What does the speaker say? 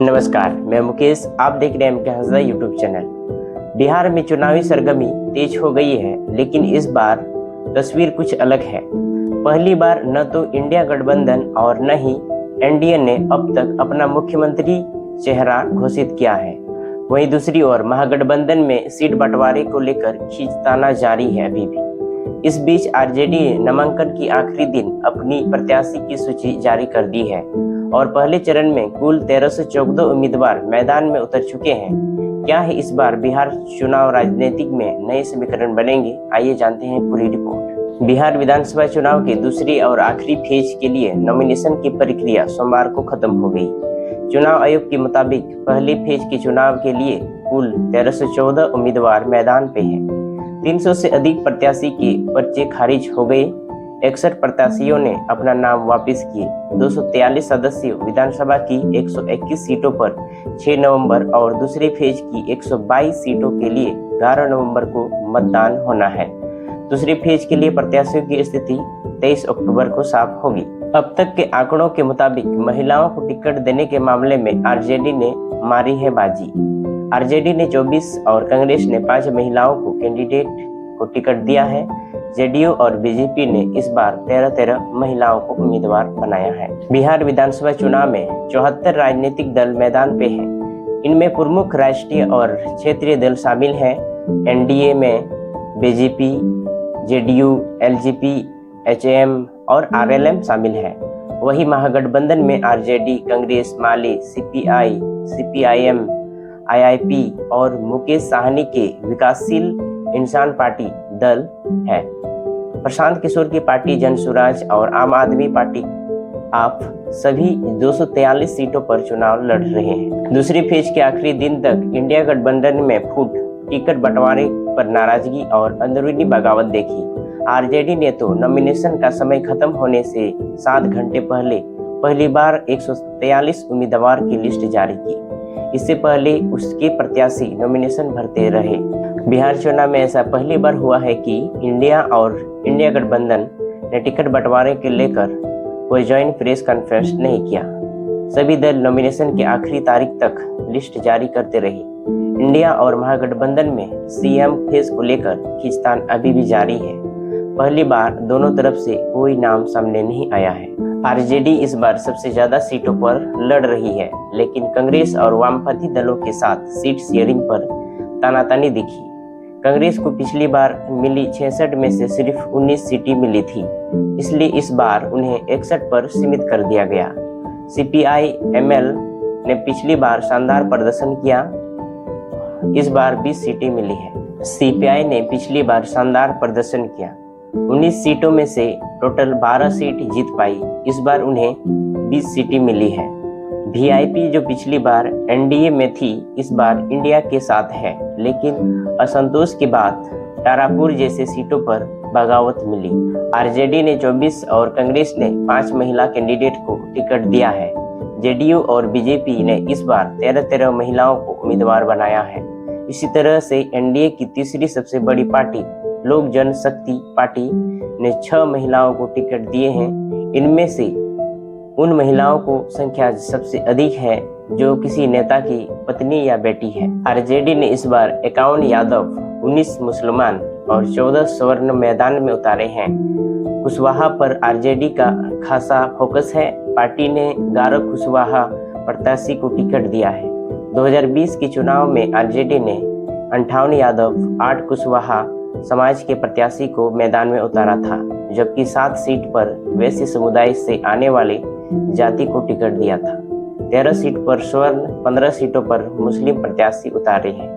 नमस्कार, मैं मुकेश। आप देख रहे हैं MK Hansda YouTube channel. Bihar में चुनावी सरगर्मी तेज हो गई है, लेकिन इस बार तस्वीर कुछ अलग है। पहली बार न तो इंडिया गठबंधन और न ही एनडीए ने अब तक अपना मुख्यमंत्री चेहरा घोषित किया है। वहीं दूसरी ओर महागठबंधन में सीट बंटवारे को लेकर खींचताना जारी है अभी भी। इस बीच आरजेडी ने नामांकन की आखिरी दिन अपनी प्रत्याशी की सूची जारी कर दी है और पहले चरण में कुल 1314 उम्मीदवार मैदान में उतर चुके हैं। क्या है इस बार बिहार चुनाव राजनीतिक में नए समीकरण बनेंगे? आइए जानते हैं पूरी रिपोर्ट। बिहार विधानसभा चुनाव के दूसरी और आखिरी फेज के लिए नॉमिनेशन की प्रक्रिया सोमवार को खत्म हो गई। चुनाव आयोग के मुताबिक पहले फेज के चुनाव के लिए कुल 1314 उम्मीदवार मैदान पे हैं। 300 से अधिक प्रत्याशी के पर्चे खारिज हो गए। 61 प्रत्याशियों ने अपना नाम वापस किए। 243 सदस्य विधानसभा की 121 सीटों पर 6 नवंबर और दूसरे फेज की 122 सीटों के लिए 11 नवंबर को मतदान होना है। दूसरे फेज के लिए प्रत्याशियों की स्थिति 23 अक्टूबर को साफ होगी। अब तक के आंकड़ों के मुताबिक महिलाओं को टिकट देने के मामले में आरजेडी ने मारी है बाजी। आरजेडी ने 24 और कांग्रेस ने 5 महिलाओं को कैंडिडेट को टिकट दिया है। जेडीयू और बीजेपी ने इस बार 13 महिलाओं को उम्मीदवार बनाया है। बिहार विधानसभा चुनाव में 74 राजनीतिक दल मैदान पे हैं। इनमें प्रमुख राष्ट्रीय और क्षेत्रीय दल शामिल हैं। एनडीए में बीजेपी, जेडीयू, एलजेपी, एचएम और आरएलएम शामिल है। वही महागठबंधन में आरजेडी, कांग्रेस, माले, सीपीआई, सीपीआईएम, आईआईपी और मुकेश साहनी के विकासशील इंसान पार्टी दल है। प्रशांत किशोर की पार्टी जनसुराज और आम आदमी पार्टी आप सभी 243 सीटों पर चुनाव लड़ रहे हैं। दूसरी फेज के आखिरी दिन तक इंडिया गठबंधन में फूट टिकट बंटवारे पर नाराजगी और अंदरूनी बगावत देखी। आरजेडी ने तो नॉमिनेशन का समय खत्म होने से 7 घंटे पहले पहली बार 143 उम्मीदवार की लिस्ट जारी की। इससे पहले उसके प्रत्याशी नॉमिनेशन भरते रहे। बिहार चुनाव में ऐसा पहली बार हुआ है कि इंडिया और इंडिया गठबंधन ने टिकट बंटवारे के लेकर कोई ज्वाइंट प्रेस कॉन्फ्रेंस नहीं किया। सभी दल नॉमिनेशन के आखिरी तारीख तक लिस्ट जारी करते रहे। इंडिया और महागठबंधन में सीएम फेज को लेकर खींचतान अभी भी जारी है। पहली बार दोनों तरफ से कोई नाम सामने नहीं आया है। आरजेडी इस बार सबसे ज्यादा सीटों पर लड़ रही है, लेकिन कांग्रेस और वामपंथी दलों के साथ सीट शेयरिंग पर तानातानी दिखी। कांग्रेस को पिछली बार मिली 66 में से सिर्फ 19 सीटें मिली थी, इसलिए इस बार उन्हें 61 पर सीमित कर दिया गया। सीपीआई एमएल ने पिछली बार शानदार प्रदर्शन किया, इस बार 20 सीटें मिली है। सीपीआई ने पिछली बार शानदार प्रदर्शन किया, 19 सीटों में से टोटल 12 सीट जीत पाई। इस बार उन्हें 20 सीटें मिली है। वीआईपी जो पिछली बार एनडीए में थी, इस बार इंडिया के साथ है, लेकिन असंतोष के बाद तारापुर जैसे सीटों पर बगावत मिली। आरजेडी ने 24 और कांग्रेस ने 5 महिला कैंडिडेट को टिकट दिया है। जेडीयू और बीजेपी ने इस बार 13 महिलाओं को उम्मीदवार बनाया है। इसी तरह से एनडीए की तीसरी सबसे बड़ी पार्टी लोक जनशक्ति पार्टी ने 6 महिलाओं को टिकट दिए हैं। इनमें से उन महिलाओं को संख्या सबसे अधिक है जो किसी नेता की पत्नी या बेटी है। आरजेडी ने इस बार 51 यादव, 19 मुसलमान और 14 स्वर्ण मैदान में उतारे हैं। कुशवाहा पर आरजेडी का खासा फोकस है। पार्टी ने 11 कुशवाहा प्रत्याशी को टिकट दिया है। 2020 के चुनाव में आरजेडी ने 58 यादव, 8 कुशवाहा समाज के प्रत्याशी को मैदान में उतारा था, जबकि 7 सीट पर वैश्य समुदाय से आने वाले जाति को टिकट दिया था। 13 सीट पर स्वर्ण, 15 सीटों पर मुस्लिम प्रत्याशी उतारे हैं।